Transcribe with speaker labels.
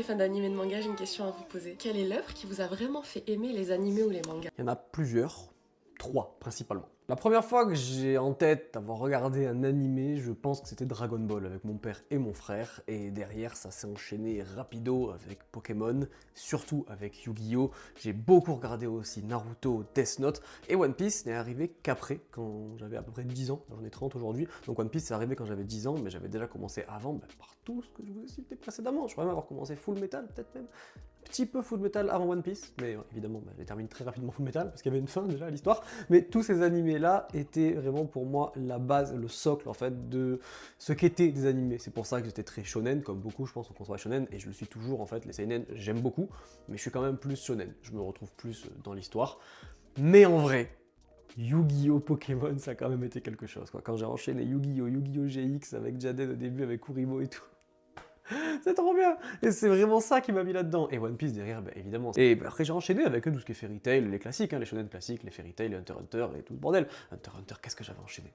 Speaker 1: Les fans d'anime et de manga, j'ai une question à vous poser. Quelle est l'œuvre qui vous a vraiment fait aimer les animés ou les mangas?
Speaker 2: Il y en a plusieurs, 3 principalement. La première fois que j'ai en tête d'avoir regardé un animé, je pense que c'était Dragon Ball avec mon père et mon frère, et derrière ça s'est enchaîné rapido avec Pokémon, surtout avec Yu-Gi-Oh! J'ai beaucoup regardé aussi Naruto, Death Note, et One Piece n'est arrivé qu'après, quand j'avais à peu près 10 ans, j'en ai 30 aujourd'hui, donc One Piece c'est arrivé quand j'avais 10 ans, mais j'avais déjà commencé avant par tout ce que je vous ai cité précédemment. Je crois même avoir commencé Full Metal, peut-être même petit peu Full Metal avant One Piece, mais évidemment j'ai terminé très rapidement Full Metal, parce qu'il y avait une fin déjà à l'histoire, mais tous ces animés là étaient vraiment pour moi la base, le socle en fait de ce qu'étaient des animés. C'est pour ça que j'étais très shonen, comme beaucoup je pense on conçoit shonen, et je le suis toujours en fait, les seinen j'aime beaucoup, mais je suis quand même plus shonen, je me retrouve plus dans l'histoire. Mais en vrai, Yu-Gi-Oh! Pokémon ça a quand même été quelque chose quoi. Quand j'ai enchaîné Yu-Gi-Oh! Yu-Gi-Oh! GX avec Jaden au début, avec Kuribo et tout, c'est trop bien! Et c'est vraiment ça qui m'a mis là-dedans. Et One Piece derrière, bah, évidemment. Et bah, après j'ai enchaîné avec tout ce qui est Fairy Tail, les classiques, hein, les shonen classiques, les Fairy Tail, les Hunter x Hunter et tout le bordel. Hunter x Hunter, qu'est-ce que j'avais enchaîné?